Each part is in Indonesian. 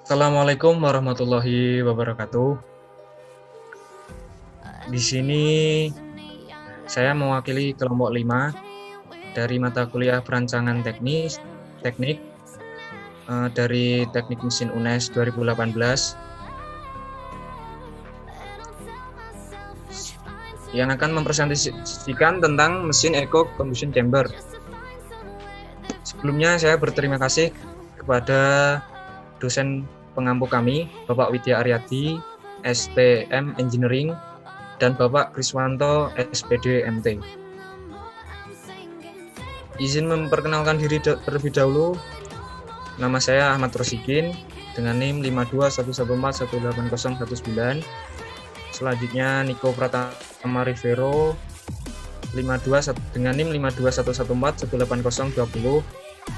Assalamualaikum warahmatullahi wabarakatuh. Di sini saya mewakili kelompok 5 dari mata kuliah perancangan teknik dari Teknik Mesin UNES 2018 yang akan mempresentasikan tentang mesin Eco Combustion Chamber. Sebelumnya saya berterima kasih kepada dosen pengampu kami, Bapak Widya Aryadi, STM Engineering, dan Bapak Kriswanto, SPD MT. Izin memperkenalkan diri terlebih dahulu. Nama saya Ahmad Rosikin dengan NIM 5211418019. Selanjutnya Niko Pratama Rivero dengan NIM 5211418020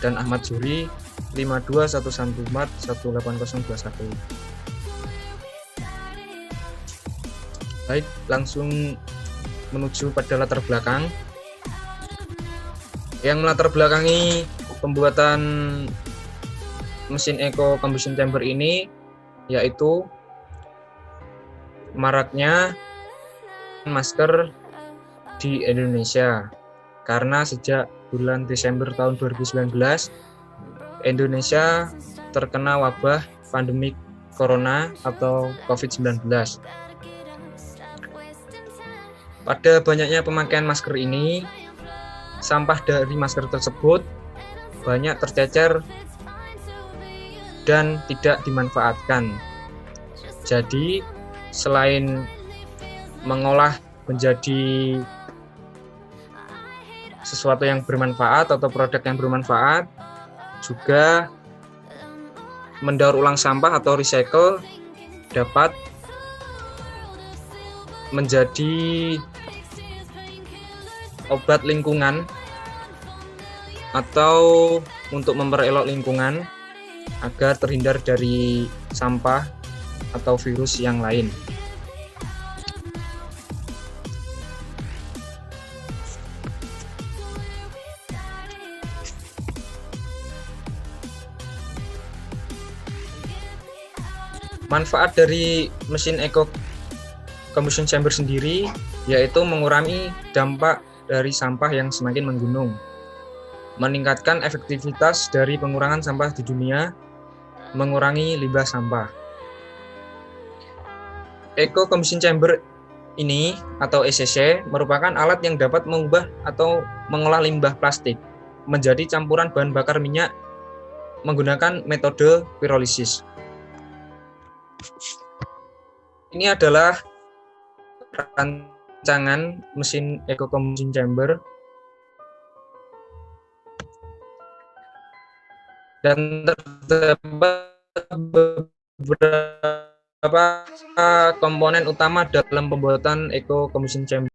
dan Ahmad Zuri 5211418021. Baik, langsung menuju pada latar belakang. Yang melatar belakangi pembuatan mesin Eco Combustion Chamber ini yaitu maraknya masker di Indonesia. Karena sejak bulan Desember tahun 2019 Indonesia terkena wabah pandemi Corona atau COVID-19. Pada banyaknya pemakaian masker ini, sampah dari masker tersebut banyak tercecer dan tidak dimanfaatkan. Jadi, selain mengolah menjadi sesuatu yang bermanfaat atau produk yang bermanfaat, juga mendaur ulang sampah atau recycle dapat menjadi obat lingkungan atau untuk memperelok lingkungan agar terhindar dari sampah atau virus yang lain. Manfaat dari mesin Eco Combustion Chamber sendiri yaitu mengurangi dampak dari sampah yang semakin menggunung, meningkatkan efektivitas dari pengurangan sampah di dunia, mengurangi limbah sampah. Eco Combustion Chamber ini atau ECC merupakan alat yang dapat mengubah atau mengolah limbah plastik menjadi campuran bahan bakar minyak menggunakan metode pirolisis. Ini adalah rancangan mesin Eco Combustion Chamber dan terdapat beberapa komponen utama dalam pembuatan Eco Combustion Chamber.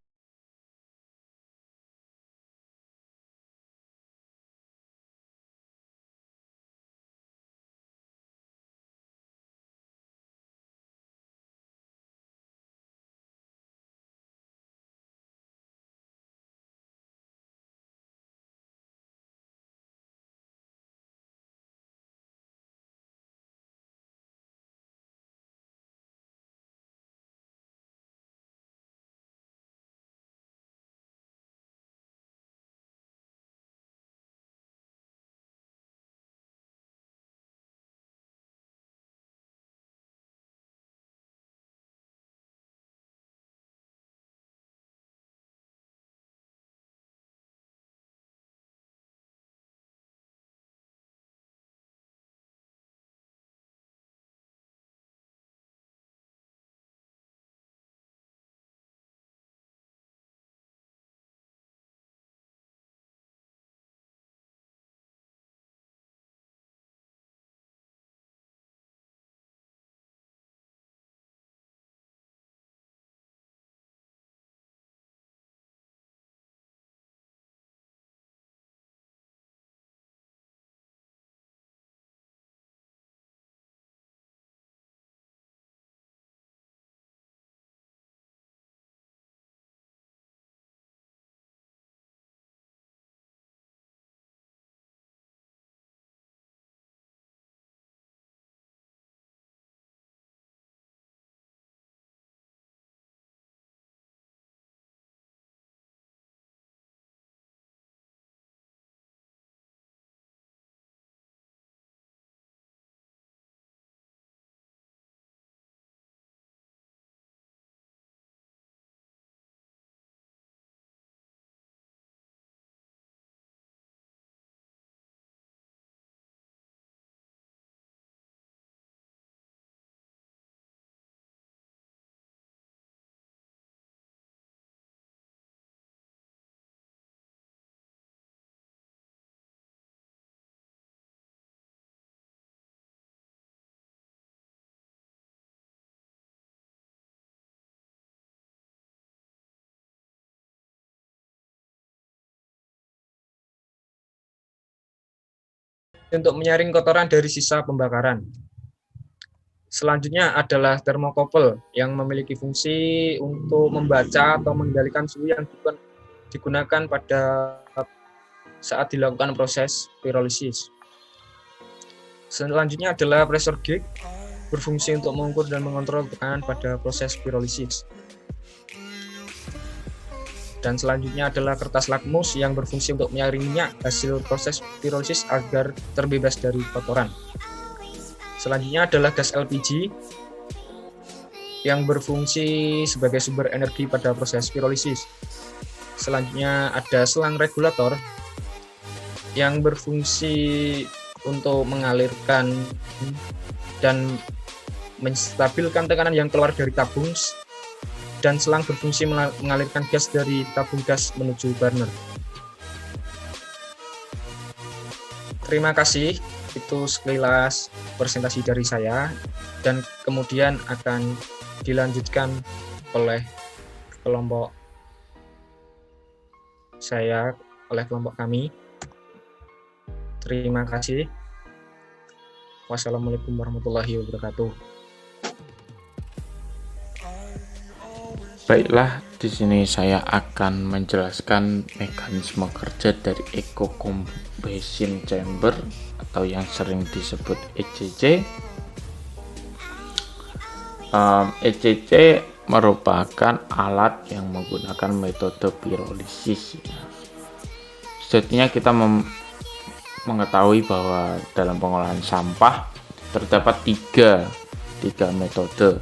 untuk menyaring kotoran dari sisa pembakaran. Selanjutnya adalah termokouple yang memiliki fungsi untuk membaca atau mengendalikan suhu yang digunakan pada saat dilakukan proses pirolisis. Selanjutnya adalah pressure gauge, berfungsi untuk mengukur dan mengontrol tekanan pada proses pirolisis. Dan selanjutnya adalah kertas lakmus yang berfungsi untuk menyaring minyak hasil proses pirolisis agar terbebas dari kotoran. Selanjutnya adalah gas LPG yang berfungsi sebagai sumber energi pada proses pirolisis. Selanjutnya ada selang regulator yang berfungsi untuk mengalirkan dan menstabilkan tekanan yang keluar dari tabung, dan selang berfungsi mengalirkan gas dari tabung gas menuju burner. Terima kasih, itu sekilas presentasi dari saya, dan kemudian akan dilanjutkan oleh kelompok saya, oleh kelompok kami. Terima kasih. Wassalamualaikum warahmatullahi wabarakatuh. Baiklah, di sini saya akan menjelaskan mekanisme kerja dari Echo Combustion Chamber atau yang sering disebut ECC. ECC merupakan alat yang menggunakan metode pirolisis. Sejatinya kita mengetahui bahwa dalam pengolahan sampah terdapat tiga metode,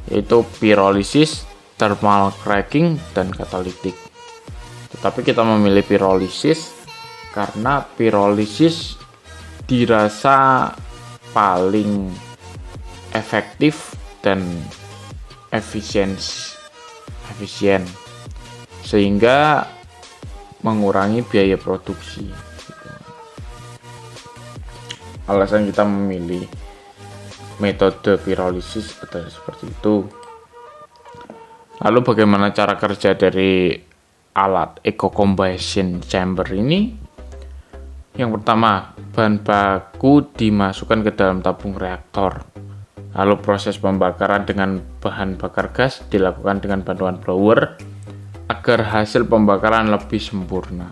yaitu pirolisis, thermal cracking, dan katalitik. Tetapi kita memilih pirolisis karena pirolisis dirasa paling efektif dan efisien, sehingga mengurangi biaya produksi. Alasan kita memilih metode pirolisis adalah seperti itu. Lalu bagaimana cara kerja dari alat Echo Combustion Chamber ini? Yang pertama, bahan baku dimasukkan ke dalam tabung reaktor. Lalu proses pembakaran dengan bahan bakar gas dilakukan dengan bantuan blower agar hasil pembakaran lebih sempurna.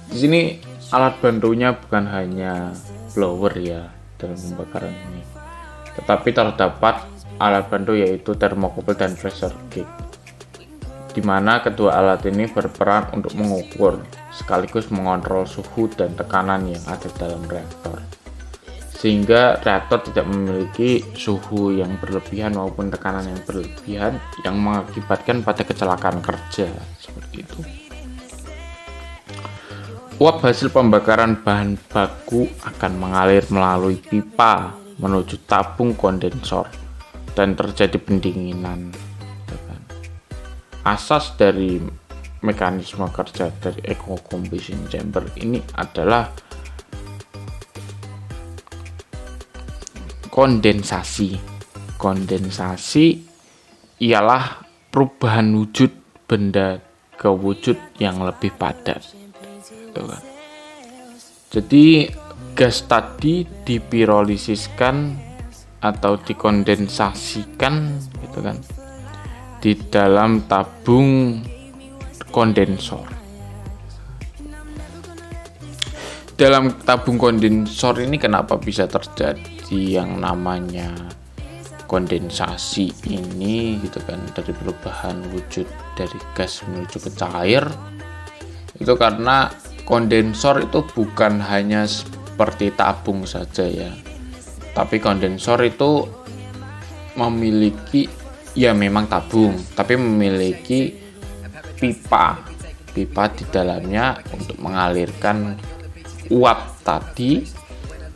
Di sini alat bantunya bukan hanya blower ya dalam pembakaran ini, tetapi terdapat alat bantu yaitu thermocouple dan pressure gauge, di mana kedua alat ini berperan untuk mengukur sekaligus mengontrol suhu dan tekanan yang ada dalam reaktor, sehingga reaktor tidak memiliki suhu yang berlebihan maupun tekanan yang berlebihan yang mengakibatkan pada kecelakaan kerja seperti itu. Uap hasil pembakaran bahan baku akan mengalir melalui pipa menuju tabung kondensor dan terjadi pendinginan. Asas dari mekanisme kerja dari Echo Combustion Chamber ini adalah kondensasi. Kondensasi ialah perubahan wujud benda ke wujud yang lebih padat. Jadi gas tadi dipirolisiskan atau dikondensasikan gitu kan di dalam tabung kondensor. Dalam tabung kondensor ini kenapa bisa terjadi yang namanya kondensasi ini gitu kan, dari perubahan wujud dari gas menuju ke cair? Itu karena kondensor itu bukan hanya seperti tabung saja ya, tapi kondensor itu memiliki, ya memang tabung, tapi memiliki pipa di dalamnya untuk mengalirkan uap tadi,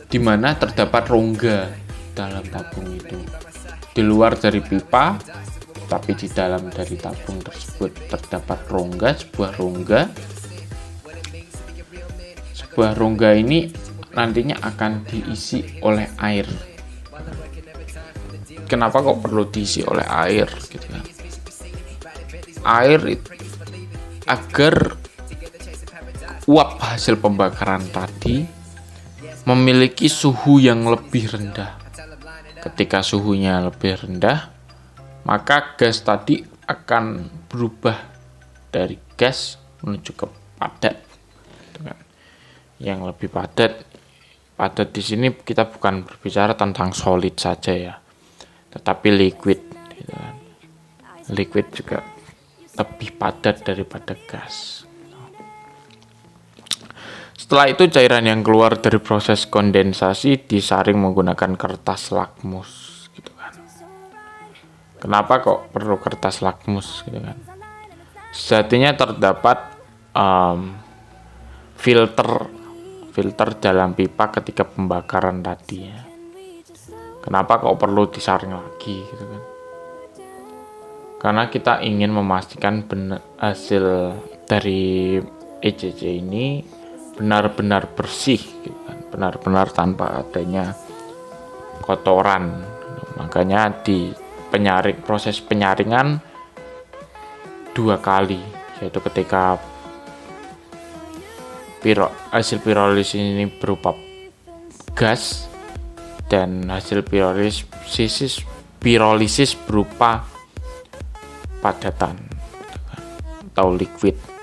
di mana terdapat rongga dalam tabung itu. Di luar dari pipa, tapi di dalam dari tabung tersebut terdapat rongga, sebuah rongga ini nantinya akan diisi oleh air. Kenapa kok perlu diisi oleh air gitu ya? Air itu agar uap hasil pembakaran tadi memiliki suhu yang lebih rendah. Ketika suhunya lebih rendah, maka gas tadi akan berubah dari gas menuju ke padat. Yang lebih padat. Padat di sini kita bukan berbicara tentang solid saja ya, tetapi liquid. Liquid juga lebih padat daripada gas. Setelah itu cairan yang keluar dari proses kondensasi disaring menggunakan kertas lakmus gitu kan. Kenapa kok perlu kertas lakmus gitu kan? Sejatinya terdapat filter dalam pipa ketika pembakaran tadi ya. Kenapa kok perlu disaring lagi gitu kan? Karena kita ingin memastikan hasil dari ECC ini benar-benar bersih gitu kan, benar-benar tanpa adanya kotoran. Makanya di proses penyaringan 2 kali, yaitu ketika hasil pirolisis ini berupa gas dan hasil pirolisis berupa padatan atau liquid.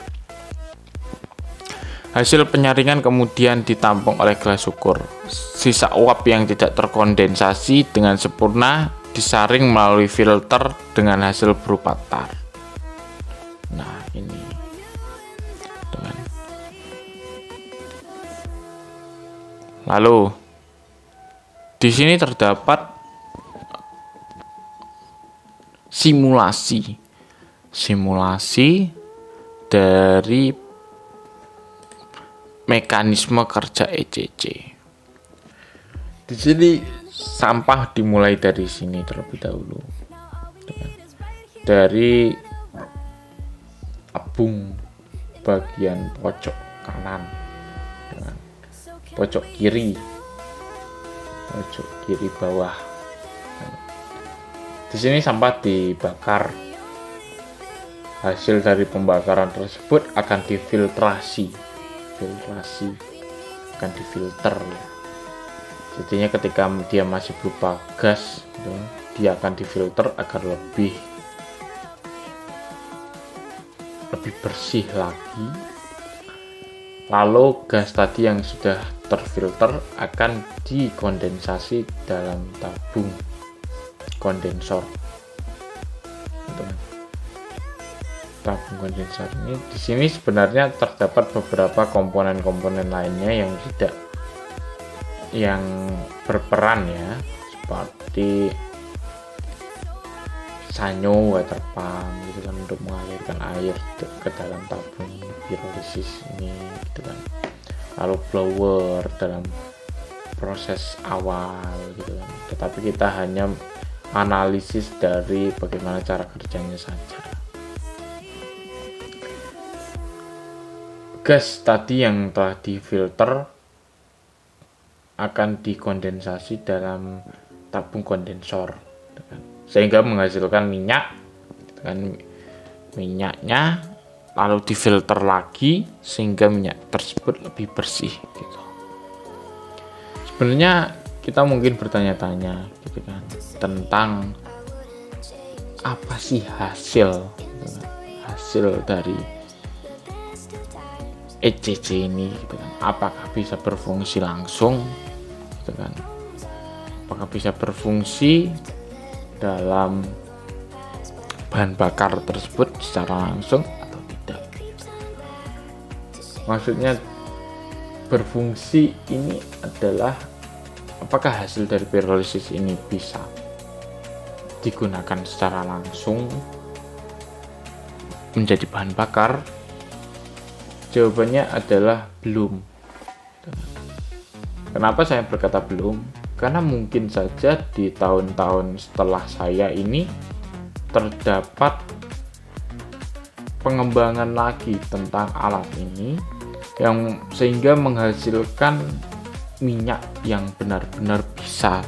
Hasil penyaringan kemudian ditampung oleh gelas ukur. Sisa uap yang tidak terkondensasi dengan sempurna disaring melalui filter dengan hasil berupa tar. Nah, ini. Lalu di sini terdapat simulasi dari mekanisme kerja ECC. Di sini sampah dimulai dari sini terlebih dahulu, dari tabung bagian pojok kanan, pojok kiri bawah. Di sini sampah dibakar. Hasil dari pembakaran tersebut akan difiltrasi akan difilter ya. Jadinya ketika dia masih berupa gas dia akan difilter agar lebih bersih lagi. Lalu gas tadi yang sudah terfilter akan dikondensasi dalam tabung kondensor. Tabung kondensor ini di sini sebenarnya terdapat beberapa komponen-komponen lainnya yang berperan ya, seperti sanyo water pump gitu kan, untuk mengalirkan air ke dalam tabung pirolisis ini gitu kan. Lalu blower dalam proses awal gitu kan. Tetapi kita hanya analisis dari bagaimana cara kerjanya saja. Gas tadi yang telah difilter akan dikondensasi dalam tabung kondensor sehingga menghasilkan minyak minyaknya lalu difilter lagi sehingga minyak tersebut lebih bersih gitu. Sebenarnya kita mungkin bertanya-tanya gitu kan, tentang apa sih hasil dari ECC ini gitu kan. Apakah bisa berfungsi langsung gitu kan? Apakah bisa berfungsi dalam bahan bakar tersebut secara langsung atau tidak? Maksudnya berfungsi ini adalah apakah hasil dari pirolisis ini bisa digunakan secara langsung menjadi bahan bakar? Jawabannya adalah belum. Kenapa saya berkata belum? Karena mungkin saja di tahun-tahun setelah saya ini terdapat pengembangan lagi tentang alat ini yang sehingga menghasilkan minyak yang benar-benar bisa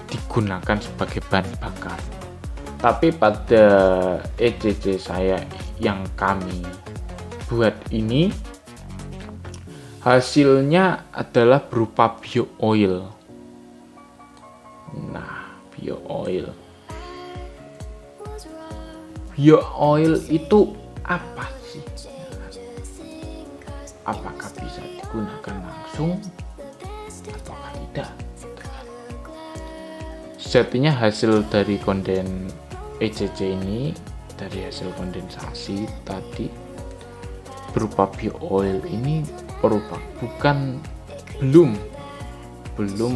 digunakan sebagai bahan bakar. Tapi pada ECC saya yang kami buat ini Hasilnya adalah berupa bio oil. Nah, bio oil. Bio oil itu apa sih? Apakah bisa digunakan langsung atau tidak? Sejatinya hasil dari konden ECC ini, dari hasil kondensasi tadi berupa bio oil ini belum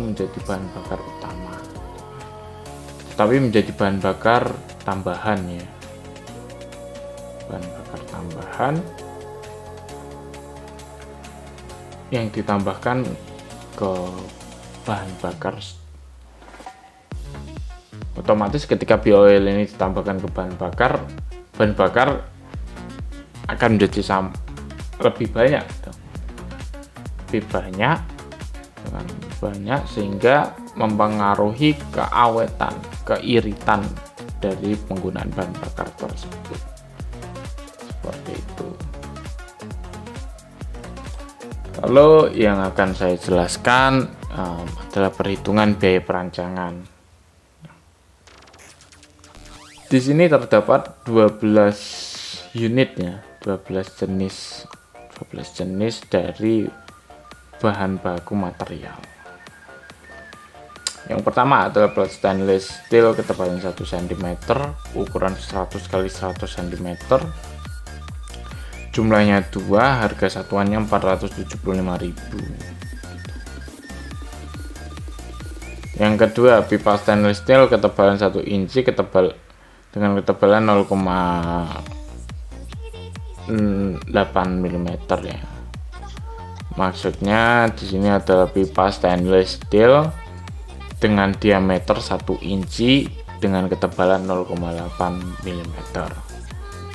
menjadi bahan bakar utama, tapi menjadi bahan bakar tambahan ya. Bahan bakar tambahan yang ditambahkan ke bahan bakar. Otomatis ketika bio oil ini ditambahkan ke bahan bakar akan menjadi lebih banyak sehingga mempengaruhi keawetan, keiritan dari penggunaan bahan bakar tersebut. Seperti itu. Lalu yang akan saya jelaskan adalah perhitungan biaya perancangan. Di sini terdapat 12 unit ya, 12 jenis dari bahan baku material. Yang pertama adalah plat stainless steel ketebalan 1 cm, ukuran 100 x 100 cm. Jumlahnya 2, harga satuannya 475.000. Yang kedua, pipa stainless steel ketebalan 1 inci dengan ketebalan 0,8 mm ya. Maksudnya di sini adalah pipa stainless steel dengan diameter 1 inci dengan ketebalan 0,8 mm.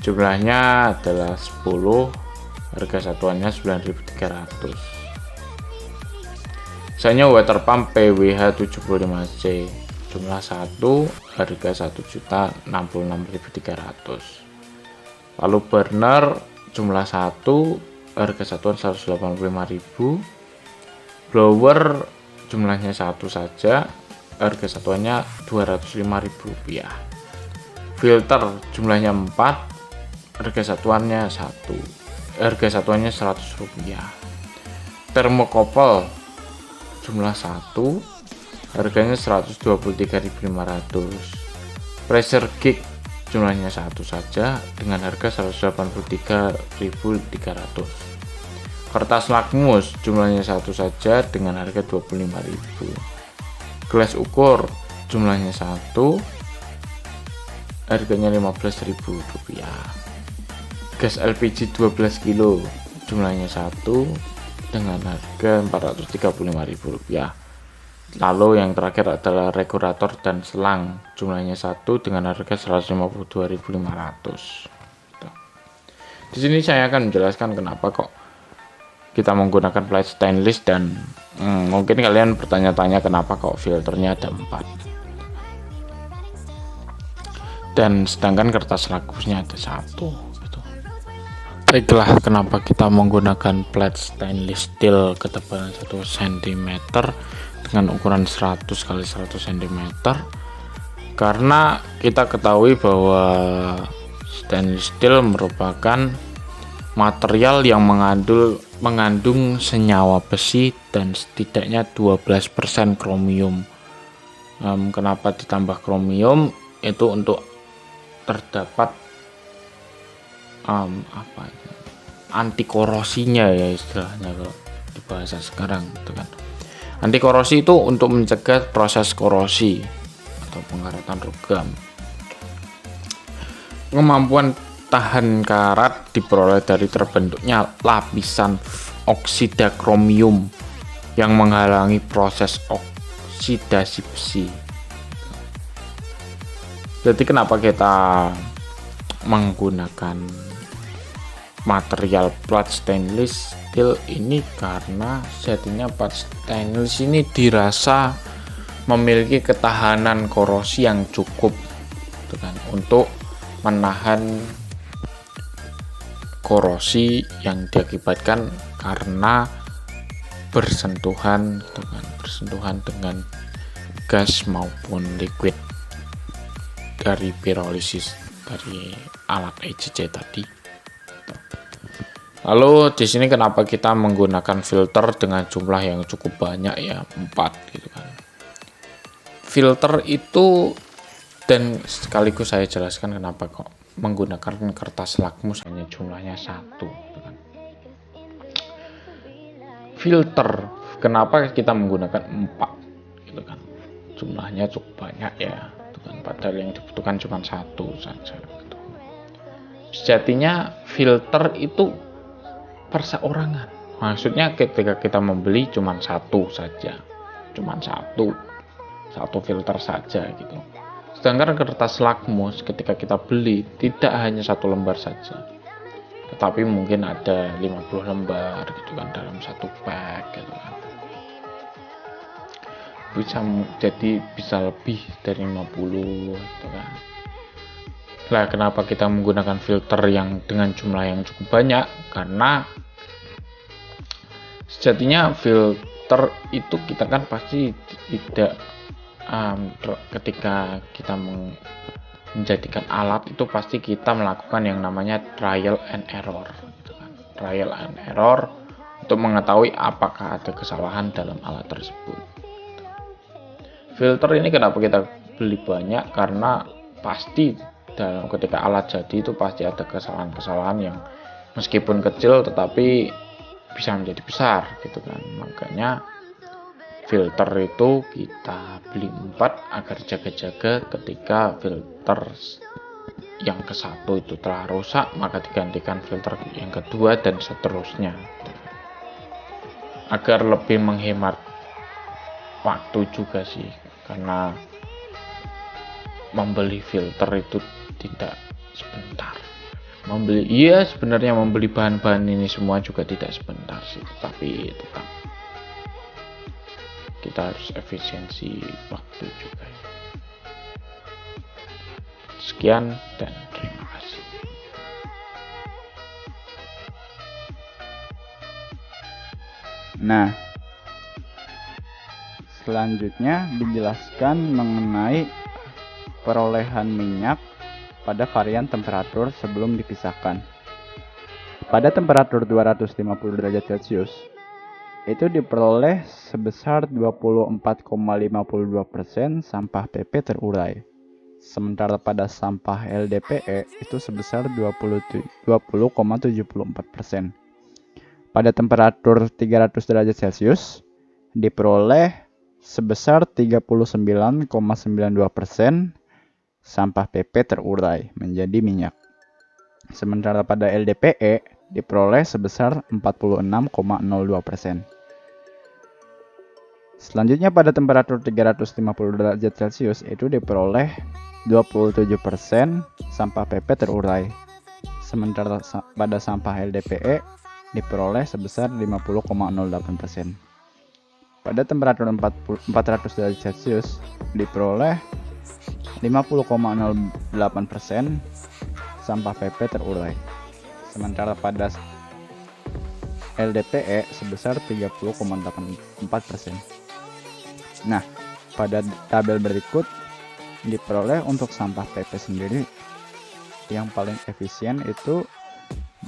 Jumlahnya adalah 10, harga satuannya 9.300. Misalnya water pump PWH 75C, jumlah 1, harga 1.066.300. Lalu burner jumlah 1, harga satuan 185.000. Blower jumlahnya 1 saja, harga satuannya Rp205.000. Filter jumlahnya 4, harga satuannya Rp100. Thermocouple jumlah 1, harganya 123.500. Pressure gauge jumlahnya 1 saja dengan harga 183.300. Kertas lakmus jumlahnya 1 saja dengan harga 25.000. Gelas ukur jumlahnya 1, harganya Rp15.000. Gas LPG 12 kg jumlahnya 1 dengan harga Rp435.000. Lalu yang terakhir adalah regulator dan selang, jumlahnya 1 dengan harga Rp152.500. Di sini saya akan menjelaskan kenapa kok kita menggunakan plate stainless, dan mungkin kalian bertanya-tanya kenapa kok filternya ada 4 dan sedangkan kertas lakmusnya ada 1 gitu. Baiklah, kenapa kita menggunakan plate stainless steel ketebalan 1 cm dengan ukuran 100 x 100 cm? Karena kita ketahui bahwa stainless steel merupakan material yang mengandung senyawa besi dan setidaknya 12% kromium. Kenapa ditambah kromium? Itu untuk terdapat anti korosinya ya, istilahnya kalau di bahasa sekarang gitu kan. Anti korosi itu untuk mencegah proses korosi atau pengaratan logam. Kemampuan tahan karat diperoleh dari terbentuknya lapisan oksida kromium yang menghalangi proses oksidasi besi. Jadi kenapa kita menggunakan material plat stainless steel ini? Karena sejatinya plat stainless ini dirasa memiliki ketahanan korosi yang cukup gitu kan, untuk menahan korosi yang diakibatkan karena bersentuhan gitu kan, bersentuhan dengan gas maupun liquid dari pirolisis dari alat ECC tadi. Lalu di sini kenapa kita menggunakan filter dengan jumlah yang cukup banyak ya, 4 gitu kan. Filter itu, dan sekaligus saya jelaskan kenapa kok menggunakan kertas lakmus hanya jumlahnya 1 gitu kan. Filter, kenapa kita menggunakan 4 gitu kan. Jumlahnya cukup banyak ya, gitu kan. Padahal yang dibutuhkan cuma 1 saja gitu. Sejatinya filter itu perseorangan. Maksudnya ketika kita membeli cuma 1 saja, cuma satu filter saja gitu. Sedangkan kertas lakmus ketika kita beli tidak hanya 1 lembar saja, tetapi mungkin ada 50 lembar gitu kan dalam 1 pack gitu kan. Bisa lebih dari 50 gitu kan. Lah kenapa kita menggunakan filter yang dengan jumlah yang cukup banyak? Karena sejatinya filter itu kita kan pasti tidak ketika kita menjadikan alat itu pasti kita melakukan yang namanya trial and error gitu kan. Trial and error untuk mengetahui apakah ada kesalahan dalam alat tersebut. Filter ini kenapa kita beli banyak? Karena pasti ketika alat jadi itu pasti ada kesalahan-kesalahan yang meskipun kecil tetapi bisa menjadi besar gitu kan. Makanya filter itu kita beli 4 agar jaga-jaga ketika filter yang ke-1 itu telah rusak, maka digantikan filter yang kedua dan seterusnya agar lebih menghemat waktu juga sih, karena membeli filter itu tidak sebentar. Sebenarnya membeli bahan-bahan ini semua juga tidak sebentar sih, tapi tetap kita harus efisiensi waktu juga. Sekian dan terima kasih. Nah, selanjutnya dijelaskan mengenai perolehan minyak pada varian temperatur sebelum dipisahkan. Pada temperatur 250 derajat Celcius, itu diperoleh sebesar 24,52% sampah PP terurai. Sementara pada sampah LDPE itu sebesar 20,74%. Pada temperatur 300 derajat Celcius, diperoleh sebesar 39,92% sampah PP terurai menjadi minyak. Sementara pada LDPE diperoleh sebesar 46,02%. Selanjutnya pada temperatur 350 derajat Celcius itu diperoleh 27% sampah PP terurai. Sementara pada sampah LDPE diperoleh sebesar 50,08%. Pada temperatur 400 derajat Celcius diperoleh 50,08% sampah PP terurai. Sementara pada LDPE sebesar 30,84%. Nah, pada tabel berikut diperoleh untuk sampah PP sendiri yang paling efisien itu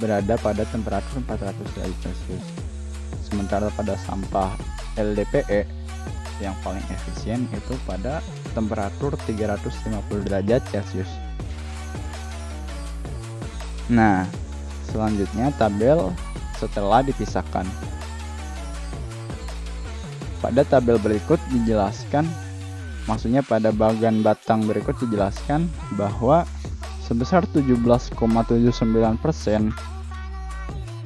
berada pada temperatur 400 derajat Celcius. Sementara pada sampah LDPE yang paling efisien itu pada temperatur 350 derajat Celcius. Nah, selanjutnya tabel setelah dipisahkan. Pada tabel berikut dijelaskan, maksudnya pada bagian batang berikut dijelaskan bahwa sebesar 17,79%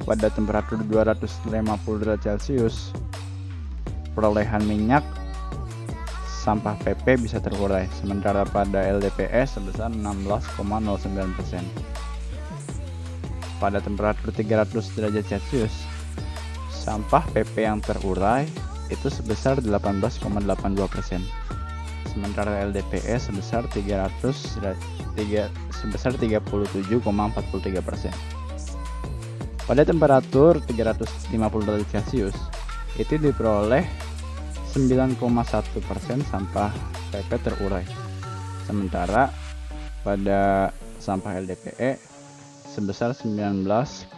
pada temperatur 250 derajat Celcius perolehan minyak sampah PP bisa terurai, sementara pada LDPE sebesar 16,09%. Pada temperatur 300 derajat Celcius, sampah PP yang terurai itu sebesar 18,82%. Sementara LDPE sebesar 37,43%. Pada temperatur 350 derajat Celcius, itu diperoleh 9,1% sampah PP terurai. Sementara pada sampah LDPE sebesar 19,57%.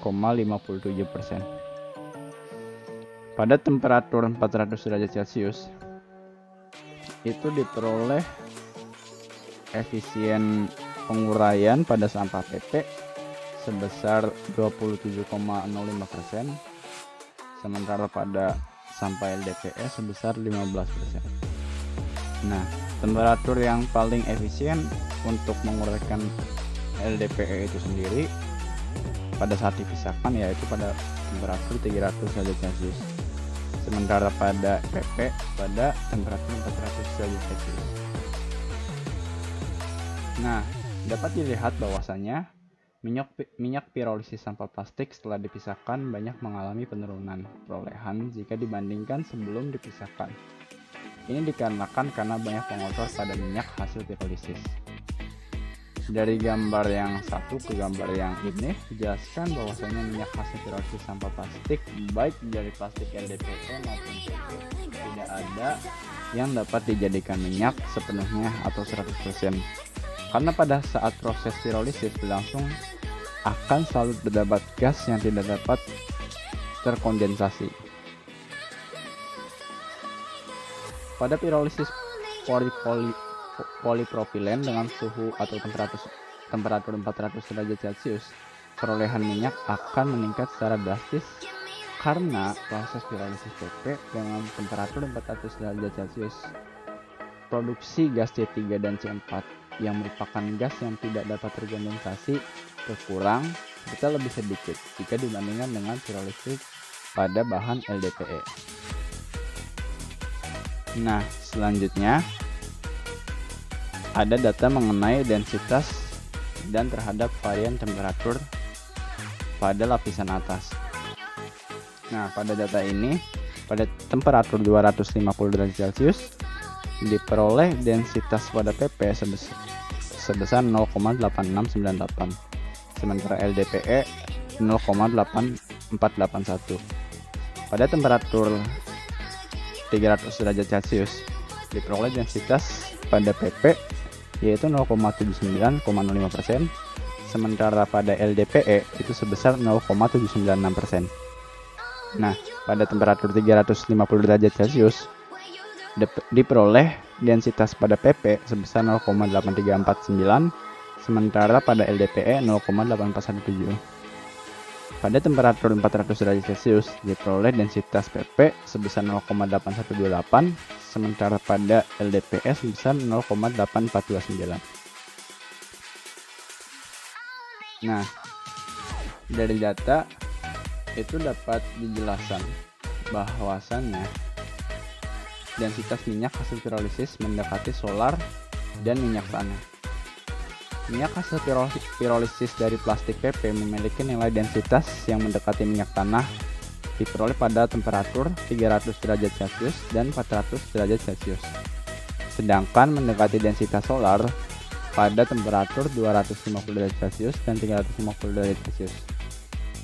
Pada temperatur 400 derajat Celcius itu diperoleh efisien penguraian pada sampah PP sebesar 27,05%, sementara pada sampah LDPE sebesar 15%. Nah, temperatur yang paling efisien untuk menguraikan LDPE itu sendiri pada saat dipisahkan yaitu pada temperatur 300 derajat Celcius, sementara pada PP pada temperatur 400 derajat Celcius. Nah, dapat dilihat bahwasanya minyak pirolisis sampah plastik setelah dipisahkan banyak mengalami penurunan perolehan jika dibandingkan sebelum dipisahkan. Ini dikarenakan karena banyak pengotor pada minyak hasil pirolisis. Dari gambar yang satu ke gambar yang ini dijelaskan bahwasanya minyak hasil pirolisis sampah plastik baik dari plastik LDPE maupun PP tidak ada yang dapat dijadikan minyak sepenuhnya atau 100%. Karena pada saat proses pirolisis berlangsung akan selalu terdapat gas yang tidak dapat terkondensasi. Pada pirolisis polipropilen dengan suhu atau temperatur 400 derajat Celcius, perolehan minyak akan meningkat secara drastis karena proses pirolisis PP dengan temperatur 400 derajat Celcius. Produksi gas C3 dan C4 yang merupakan gas yang tidak dapat terkondensasi berkurang serta lebih sedikit jika dibandingkan dengan pirolisis pada bahan LDPE. Nah, selanjutnya ada data mengenai densitas dan terhadap varian temperatur pada lapisan atas. Nah, pada data ini, pada temperatur 250 derajat Celcius diperoleh densitas pada PP sebesar 0,8698, sementara LDPE 0,8481. Pada temperatur 300 derajat Celcius diperoleh densitas pada PP yaitu 0,79,05%, sementara pada LDPE itu sebesar 0,796%. Nah, pada temperatur 350 derajat Celcius diperoleh densitas pada PP sebesar 0,8349, sementara pada LDPE 0,8417. Pada temperatur 400 derajat Celcius diperoleh densitas PP sebesar 0,8128, sementara pada LDPE sebesar 0,8429. Nah, dari data itu dapat dijelaskan bahwasannya densitas minyak hasil pirolisis mendekati solar dan minyak tanah. Minyak hasil pirolisis dari plastik PP memiliki nilai densitas yang mendekati minyak tanah diperoleh pada temperatur 300 derajat Celcius dan 400 derajat Celcius. Sedangkan mendekati densitas solar pada temperatur 250 derajat Celcius dan 350 derajat Celcius.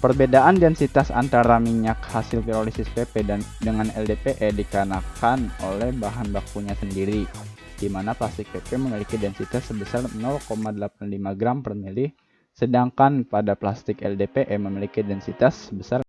Perbedaan densitas antara minyak hasil pirolisis PP dan dengan LDPE dikarenakan oleh bahan bakunya sendiri, di mana plastik PP memiliki densitas sebesar 0,85 gram per mili, sedangkan pada plastik LDPE memiliki densitas sebesar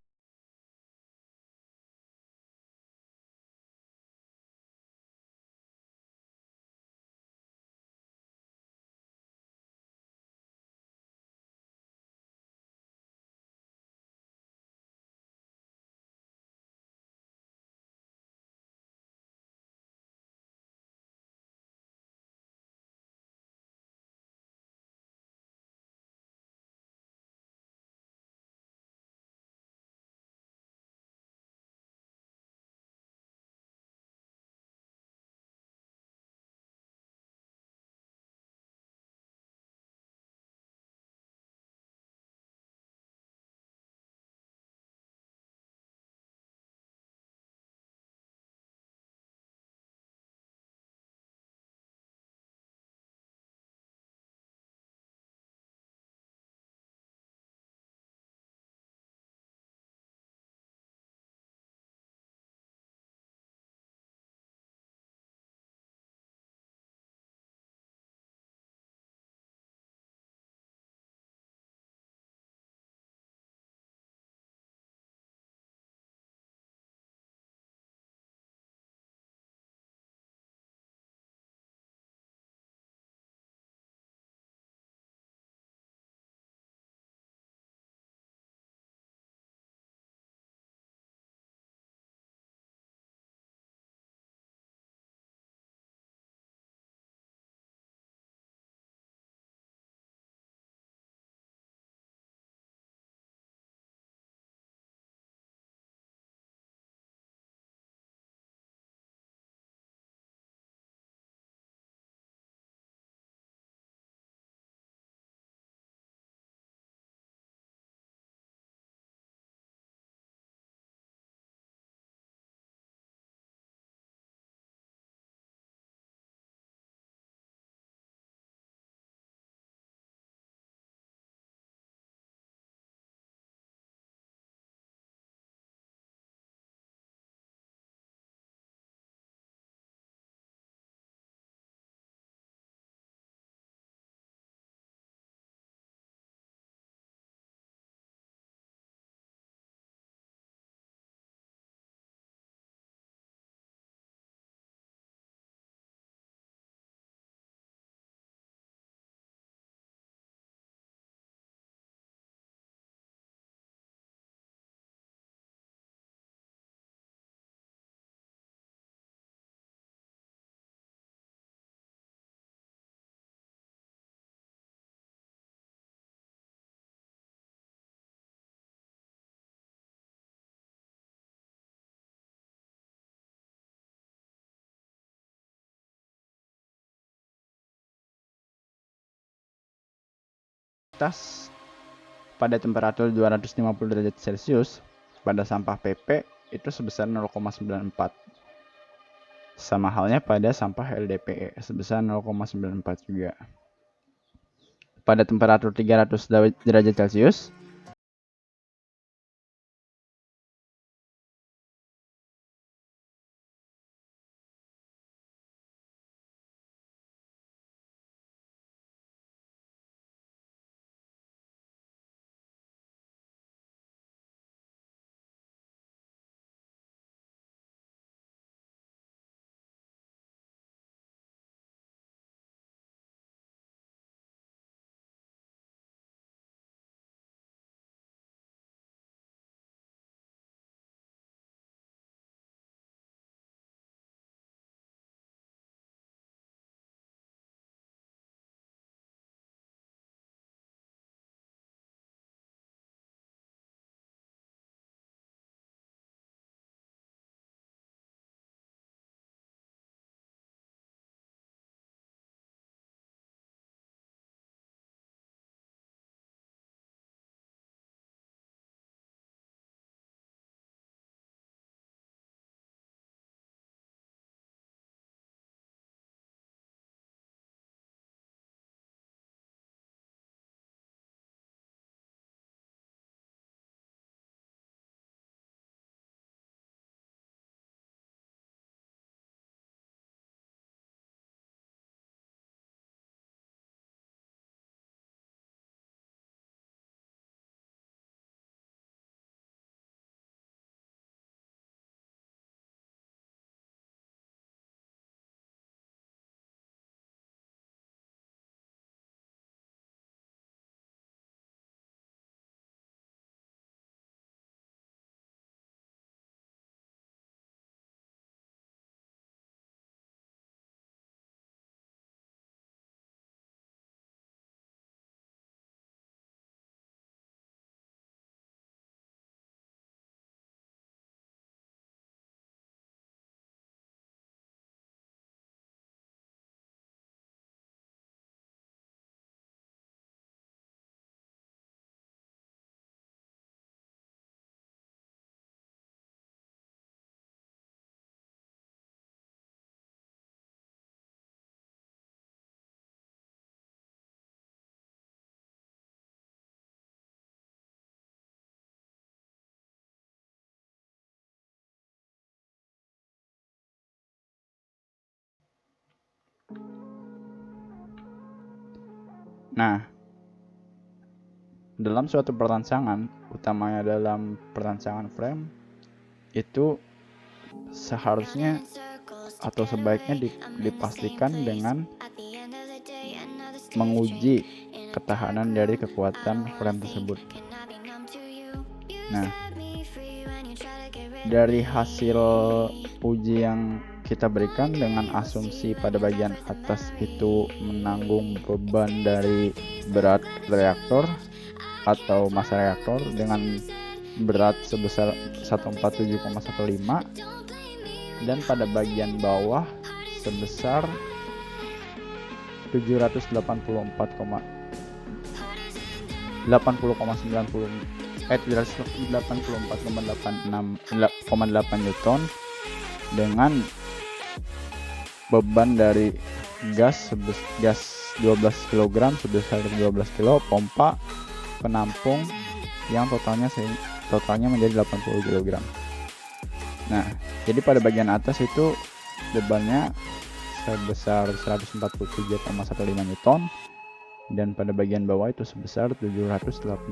atas pada temperatur 250 derajat Celcius pada sampah PP itu sebesar 0,94. Sama halnya pada sampah LDPE sebesar 0,94 juga. Pada temperatur 300 derajat Celcius Nah, dalam suatu perancangan, utamanya dalam perancangan frame, itu seharusnya atau sebaiknya dipastikan dengan menguji ketahanan dari kekuatan frame tersebut. Nah, dari hasil uji yang kita berikan dengan asumsi pada bagian atas itu menanggung beban dari berat reaktor atau massa reaktor dengan berat sebesar 147,15 dan pada bagian bawah sebesar 784,8 Newton dengan beban dari gas 12 kg sebesar 12 kg, pompa penampung yang totalnya menjadi 80 kg. Nah, jadi pada bagian atas itu bebannya sebesar 147,15 Newton dan pada bagian bawah itu sebesar 784,8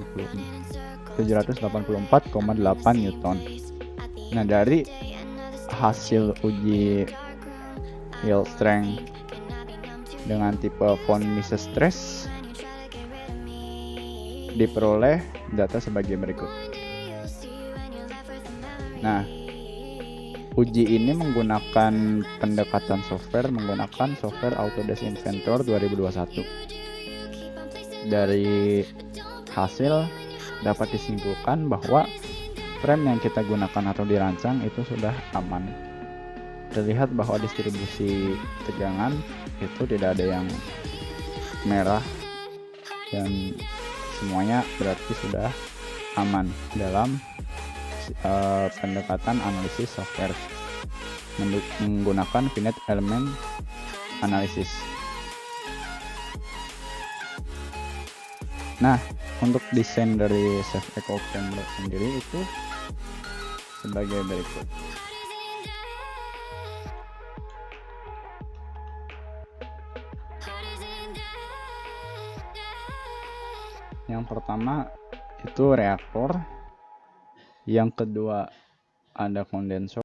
Newton. Nah, dari hasil uji yield strength dengan tipe von Mises stress diperoleh data sebagai berikut. Nah, uji ini menggunakan pendekatan software menggunakan software Autodesk Inventor 2021. Dari hasil dapat disimpulkan bahwa frame yang kita gunakan atau dirancang itu sudah aman. Terlihat bahwa distribusi tegangan itu tidak ada yang merah dan semuanya berarti sudah aman dalam pendekatan analisis software menggunakan finite element analysis. Nah, untuk desain dari Safe Echo Chamber sendiri itu sebagai berikut. Yang pertama itu reaktor, yang kedua ada kondensor,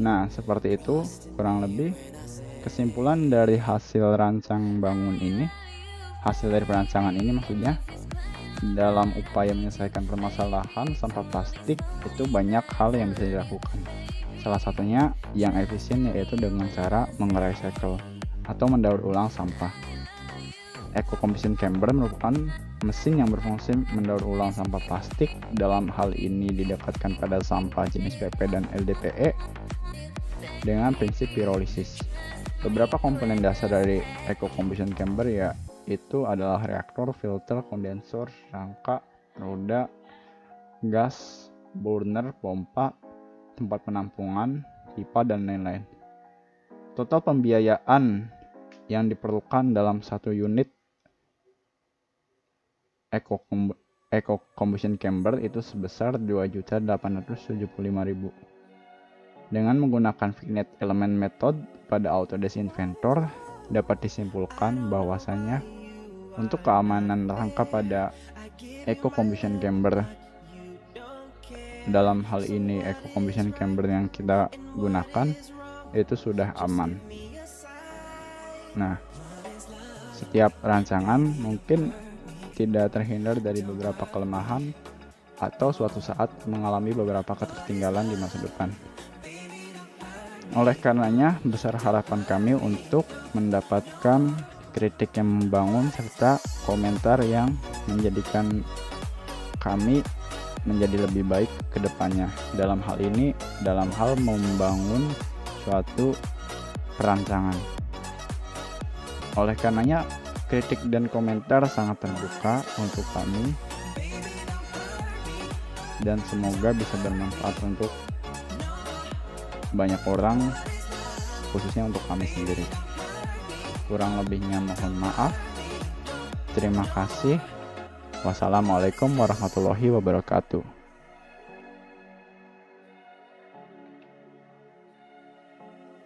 nah seperti itu kurang lebih kesimpulan dari hasil rancang bangun ini, hasil dari perancangan ini maksudnya. Dalam upaya menyelesaikan permasalahan sampah plastik itu banyak hal yang bisa dilakukan. Salah satunya yang efisien yaitu dengan cara merecycle atau mendaur ulang sampah. Eco Combustion Chamber merupakan mesin yang berfungsi mendaur ulang sampah plastik. Dalam hal ini didekatkan pada sampah jenis PP dan LDPE dengan prinsip pirolisis. Beberapa komponen dasar dari Eco Combustion Chamber yaitu adalah reaktor, filter, kondensor, rangka, roda, gas, burner, pompa, tempat penampungan, pipa, dan lain-lain. Total pembiayaan yang diperlukan dalam satu unit Eco Combustion Chamber itu sebesar 2.875.000. Dengan menggunakan finite element method pada Autodesk Inventor, dapat disimpulkan bahwasanya untuk keamanan rangka pada Eco Combustion Chamber, dalam hal ini Eco Combustion Chamber yang kita gunakan itu sudah aman. Nah, setiap rancangan mungkin tidak terhindar dari beberapa kelemahan atau suatu saat mengalami beberapa ketertinggalan di masa depan. Oleh karenanya, besar harapan kami untuk mendapatkan kritik yang membangun serta komentar yang menjadikan kami menjadi lebih baik ke depannya. Dalam hal ini, dalam hal membangun suatu perancangan. Oleh karenanya, kritik dan komentar sangat terbuka untuk kami dan semoga bisa bermanfaat untuk banyak orang, khususnya untuk kami sendiri. Kurang lebihnya mohon maaf. Terima kasih. Wassalamualaikum warahmatullahi wabarakatuh.